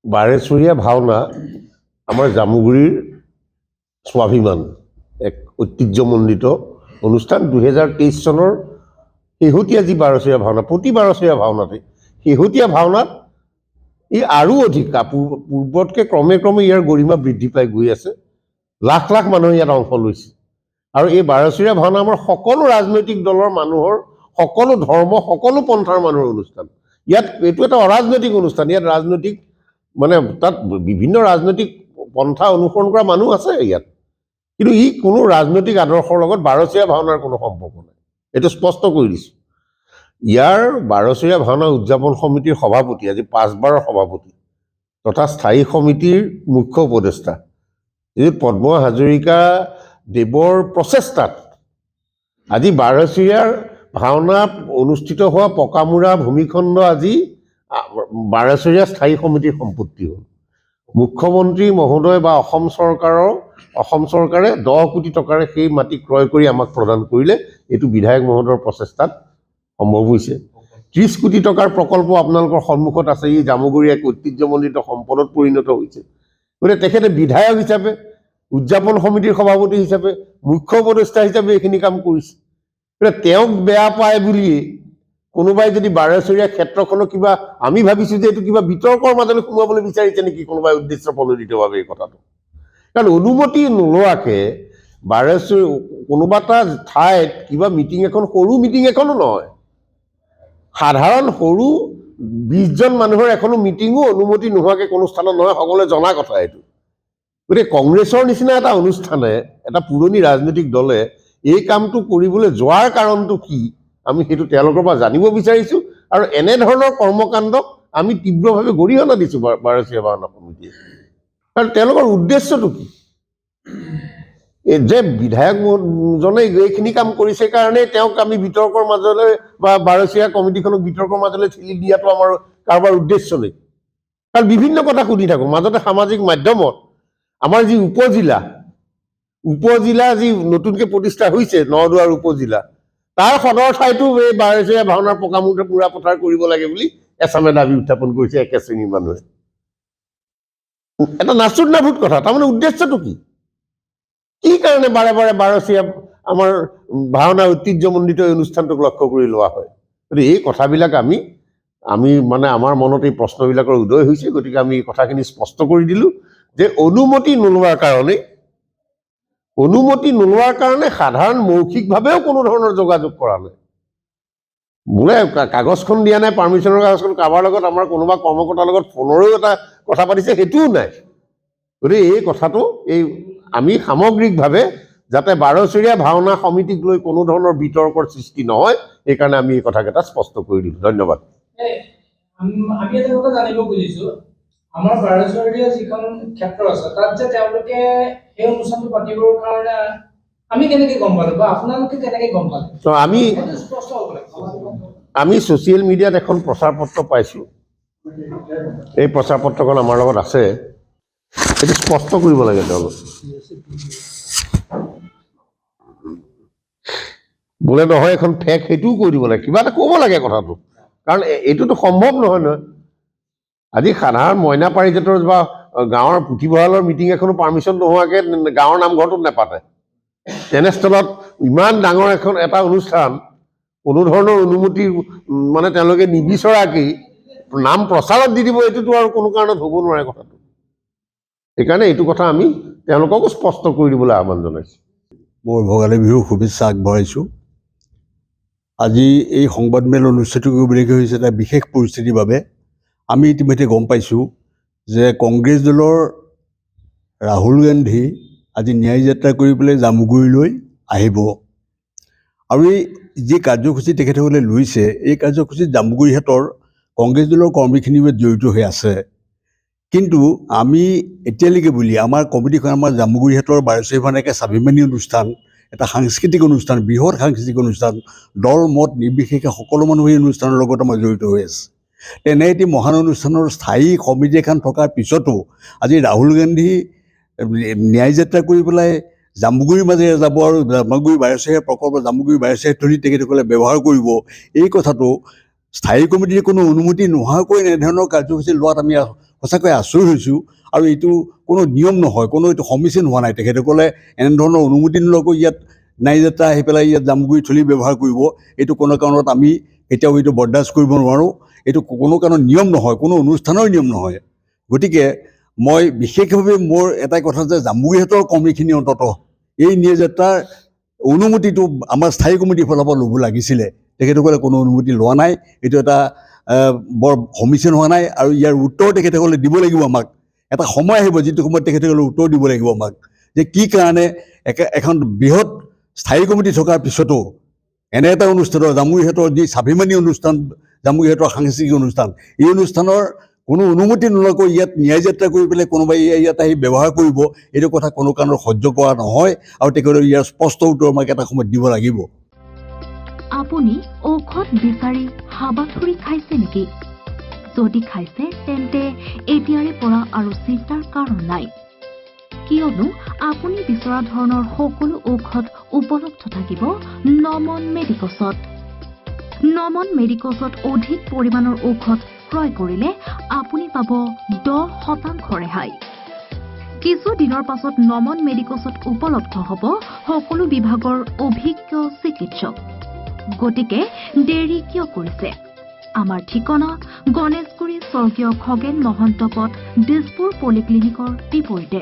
বাৰেচৰীয়া ভাওনা আমাৰ জামুগুৰিৰ স্বাভিমান, এক ঐতিহ্যমণ্ডিত অনুষ্ঠান। 2023 চনৰ শেহতীয়া যি বাৰচৰীয়া ভাওনা, প্ৰতি বাৰচৰীয়া ভাওনাতে শেহতীয়া ভাওনাত ই আৰু অধিক পূৰ্বতকৈ ক্ৰমে ক্ৰমে ইয়াৰ গৰিমা বৃদ্ধি পাই গৈ আছে। লাখ লাখ মানুহে ইয়াত অংশ লৈছে আৰু এই বাৰচৰীয়া ভাওনা আমাৰ সকলো ৰাজনৈতিক দলৰ মানুহৰ, সকলো ধৰ্ম, সকলো পন্থাৰ মানুহৰ অনুষ্ঠান। ইয়াত এইটো এটা অৰাজনৈতিক অনুষ্ঠান। ইয়াত ৰাজনৈতিক মানে তাত বিভিন্ন ৰাজনৈতিক পন্থা অনুসৰণ কৰা মানুহ আছে ইয়াত, কিন্তু ই কোনো ৰাজনৈতিক আদৰ্শৰ লগত বাৰচৰীয়া ভাওনাৰ কোনো সম্পৰ্ক নাই, এইটো স্পষ্ট কৰি দিছোঁ। ইয়াৰ বাৰচৰীয়া ভাওনা উদযাপন সমিতিৰ সভাপতি, আজি 5 বাৰৰ সভাপতি তথা স্থায়ী সমিতিৰ মুখ্য উপদেষ্টা পদ্ম হাজৰিকা দেৱৰ প্ৰচেষ্টাত আজি বাৰচৰীয়াৰ ভাওনা অনুষ্ঠিত হোৱা পকামূৰা ভূমিখণ্ড আজি বাৰচৰীয়া স্থায়ী সমিতিৰ সম্পত্তি হ'ল। মুখ্যমন্ত্ৰী মহোদয় বা অসম চৰকাৰে 10 কোটি টকাৰে সেই মাটি ক্ৰয় কৰি আমাক প্ৰদান কৰিলে। এইটো বিধায়ক মহোদয়ৰ প্ৰচেষ্টাত সম্ভৱ হৈছে। 30 কোটি টকাৰ প্ৰকল্প আপোনালোকৰ সন্মুখত আছে। ই জামুগুৰি এক ঐতিহ্যমণ্ডিত সম্পদত পৰিণত হৈছে। গতিকে তেখেতে বিধায়ক হিচাপে, উদযাপন সমিতিৰ সভাপতি হিচাপে, মুখ্য উপদেষ্টা হিচাপে এইখিনি কাম কৰিছে। গতিকে তেওঁক বেয়া পায় বুলিয়ে কোনোবাই যদি বাৰচৰীয়া ক্ষেত্ৰখনক কিবা, আমি ভাবিছোঁ যে এইটো কিবা বিতৰ্কৰ মাজলৈ সোমাবলৈ বিচাৰিছে নেকি কোনোবাই উদ্দেশ্য প্ৰণোদিতভাৱে এই কথাটো। কাৰণ অনুমতি নোলোৱাকৈ বাৰচৰীয়া কোনোবা এটা ঠাইত কিবা মিটিং এখন, সৰু মিটিং এখনো নহয়, সাধাৰণ সৰু 20 জন মানুহৰ এখনো মিটিঙো অনুমতি নোহোৱাকৈ কোনো স্থানত নহয়, সকলোৱে জনা কথা এইটো। গতিকে কংগ্ৰেছৰ নিচিনা এটা অনুষ্ঠানে, এটা পুৰণি ৰাজনৈতিক দলে এই কামটো কৰিবলৈ যোৱাৰ কাৰণটো কি, আমি সেইটো তেওঁলোকৰ পৰা জানিব বিচাৰিছোঁ। আৰু এনেধৰণৰ কৰ্মকাণ্ডক আমি তীব্ৰভাৱে গৰিহণা দিছোঁ বাৰচৰীয়া ভাওনা সমিতিয়ে। কাৰণ তেওঁলোকৰ উদ্দেশ্যটো কি, যে বিধায়কজনে এইখিনি কাম কৰিছে কাৰণেই তেওঁক আমি বিতৰ্কৰ মাজলৈ বা বাৰচৰীয়া কমিটিখনক বিতৰ্কৰ মাজলৈ ঠেলি দিয়াটো আমাৰ কাৰোবাৰ উদ্দেশ্য নেকি। কাৰণ বিভিন্ন কথা শুনি থাকোঁ মাজতে সামাজিক মাধ্যমত। আমাৰ যি উপজিলা যি নতুনকৈ প্ৰতিষ্ঠা হৈছে, নদুৱাৰ উপজিলা, তাৰ সদৰ ঠাইতো এই বাৰচৰীয়া ভাওনাৰ পকামূৰতে পুৰা পথাৰ কৰিব লাগে বুলি এচামে দাবী উত্থাপন কৰিছে একে শ্ৰেণীৰ মানুহে। এটা নাচুৰ নাভূত কথা। তাৰমানে উদ্দেশ্যটো কি, কি কাৰণে বাৰে বাৰে বাৰচৰীয়া আমাৰ ভাওনা ঐতিহ্যমণ্ডিত অনুষ্ঠানটোক লক্ষ্য কৰি লোৱা হয়। গতিকে এই কথাবিলাক আমি মানে আমাৰ মনত এই প্ৰশ্নবিলাকৰ উদয় হৈছে। গতিকে আমি এই কথাখিনি স্পষ্ট কৰি দিলোঁ যে অনুমতি নোলোৱাৰ কাৰণে সাধাৰণ মৌখিকভাৱেও কোনো ধৰণৰ যোগাযোগ কৰা নাই। বোলে কাগজখন দিয়া নাই, পাৰ্মিশ্যনৰ কাগজখন, কাৰোবাৰ লগত আমাৰ কোনোবা কৰ্মকৰ্তাৰ লগত ফোনৰো এটা কথা পাতিছে, সেইটোও নাই। গতিকে এই কথাটো আমি সামগ্ৰিকভাৱে যাতে বাৰচৰীয়া ভাওনা সমিতিক লৈ কোনো ধৰণৰ বিতৰ্কৰ সৃষ্টি নহয়, সেইকাৰণে আমি এই কথাকেইটা স্পষ্ট কৰি দিলোঁ। ধন্যবাদ। আমি এটা কথা জানিব খুজিছোঁ, আমাৰ বাৰচৰীয়া যিখন ক্ষেত্ৰ আছে তাত যে তেওঁলোকে এই অনুষ্ঠানটো পাতিবৰ কাৰণে আমি কেনেকৈ গম পালোঁ বা আপোনালোকে কেনেকৈ গম পালে? আমি ছ'চিয়েল মিডিয়াত এখন প্ৰচাৰ পত্ৰ পাইছোঁ। এই প্ৰচাৰ পত্ৰখন আমাৰ লগত আছে। এইটো স্পষ্ট কৰিব লাগে তেওঁলোক। বোলে নহয় এখন ফেক, সেইটোও কৈ দিব লাগে, কিবা এটা ক'ব লাগে কথাটো। কাৰণ এইটোতো সম্ভৱ নহয়। আজি সাধাৰণ মইনা পাৰিজাতৰ বা গাঁৱৰ পুথিভঁৰালৰ মিটিং এখনো পাৰ্মিশ্যন নোহোৱাকৈ গাঁৱৰ নামঘৰটোত নেপাতে। তেনেস্থলত ইমান ডাঙৰ এটা অনুষ্ঠান কোনো ধৰণৰ অনুমতি মানে তেওঁলোকে নিবিচৰাকেই নাম প্ৰচাৰত দি দিব, এইটোতো আৰু কোনো কাৰণত হ'ব নোৱাৰে কথাটো। সেইকাৰণে এইটো কথা আমি তেওঁলোককো স্পষ্ট কৰি দিবলৈ আহ্বান জনাইছোঁ। মই ভোগালী বিহুৰ শুভেচ্ছা আগবঢ়াইছোঁ। আজি এই সংবাদমেল অনুষ্ঠিত কৰিবলগীয়া হৈছে এটা বিশেষ পৰিস্থিতিৰ বাবে। আমি ইতিমধ্যে গম পাইছোঁ যে কংগ্ৰেছ দলৰ ৰাহুল গান্ধী আজি ন্যায় যাত্ৰা কৰি পেলাই জামুগুৰিলৈ আহিব। আৰু এই যি কাৰ্যসূচী তেখেতসকলে লৈছে, এই কাৰ্যসূচীত জামুগুৰিহাটৰ কংগ্ৰেছ দলৰ কৰ্মীখিনিও জড়িত হৈ আছে। কিন্তু আমি এতিয়ালৈকে বুলি আমাৰ কমিটিখন, আমাৰ জামুগুৰিহাটৰ বাৰচৰীয়া ভাওনা এক স্বাভিমানী অনুষ্ঠান, এটা সাংস্কৃতিক অনুষ্ঠান, বৃহৎ সাংস্কৃতিক অনুষ্ঠান, দল মত নিৰ্বিশেষে সকলো মানুহ এই অনুষ্ঠানৰ লগত আমাৰ জড়িত হৈ আছে। তেনে এটি মহান অনুষ্ঠানৰ স্থায়ী সমিতি এখন থকাৰ পিছতো আজি ৰাহুল গান্ধী ন্যায় যাত্ৰা কৰি পেলাই জামুগুৰিৰ মাজেৰে যাব আৰু জামুগুৰি বাৰচৰীয়া প্ৰকল্প, জামুগুৰি বাৰচৰীয়া ধৰি তেখেতসকলে ব্যৱহাৰ কৰিব, এই কথাটো স্থায়ী কমিটিৰ কোনো অনুমতি নোহোৱাকৈ এনেধৰণৰ কাৰ্যসূচী লোৱাত আমি সঁচাকৈ আচৰিত হৈছোঁ। আৰু এইটো কোনো নিয়ম নহয়, কোনো এইটো সমীচীন হোৱা নাই। তেখেতসকলে এনেধৰণৰ অনুমতি নোলোৱাকৈ ইয়াত নাইজেতা আহি পেলাই ইয়াত জামুগুৰি থলী ব্যৱহাৰ কৰিব, এইটো কোনো কাৰণত আমি কেতিয়াও এইটো বৰদাস্ত কৰিব নোৱাৰোঁ। এইটো কোনো কাৰণত নিয়ম নহয়, কোনো অনুষ্ঠানৰ নিয়ম নহয়। গতিকে মই বিশেষভাৱে মোৰ এটাই কথা যে জামুগুৰিহঁতৰ কৰ্মীখিনি অন্ততঃ এই নিয়াজেতাৰ অনুমতিটো আমাৰ স্থায়ী কমিটিৰ ফালৰ পৰা ল'ব লাগিছিলে। তেখেতসকলে কোনো অনুমতি লোৱা নাই। এইটো এটা বৰ সমীচীন হোৱা নাই। আৰু ইয়াৰ উত্তৰ তেখেতসকলে দিব লাগিব আমাক। এটা সময় আহিব যিটো সময়ত তেখেতসকলে উত্তৰ দিব লাগিব আমাক যে কি কাৰণে এখন বৃহৎ স্থায়ী কমিটি থকাৰ পিছতো এনে এটা অনুষ্ঠানৰ জামুগুৰিহঁতৰ যি স্বাভিমানী অনুষ্ঠান, জামুগুৰিহঁতৰ সাংস্কৃতিক অনুষ্ঠান, এই অনুষ্ঠানৰ কোনো অনুমতি নোলোৱাকৈ ইয়াত ন্যায় যাত্ৰা কৰি পেলাই কোনোবাই ইয়াত আহি ব্যৱহাৰ কৰিব, এইটো কথা কোনো কাৰণত সহ্য কৰা নহয়। আৰু তেখেতে ইয়াৰ স্পষ্ট উত্তৰ আমাক এটা সময়ত দিব লাগিব। আপুনি ঔষধ বিচাৰি হাবাথুৰি খাইছে নেকি? যদি খাইছে তেন্তে এতিয়াৰে পৰা আৰু চিন্তাৰ কাৰণ নাই, কিয়নো আপুনি বিচৰা ধৰণৰ সকলো ঔষধ উপলব্ধ থাকিব নমন মেডিকছত। নমন মেডিকছত অধিক পৰিমাণৰ ঔষধ ক্ৰয় কৰিলে আপুনি পাব 10% ৰেহাই। কিছুদিনৰ পাছত নমন মেডিকছত উপলব্ধ হ'ব সকলো বিভাগৰ অভিজ্ঞ চিকিৎসক। গতিকে দেৰি কিয় কৰিছে? আমাৰ ঠিকনা গণেশগুৰি স্বৰ্গীয় খগেন মহন্ত পথ, দিছপুৰ পলিক্লিনিকৰ বিপৰীতে।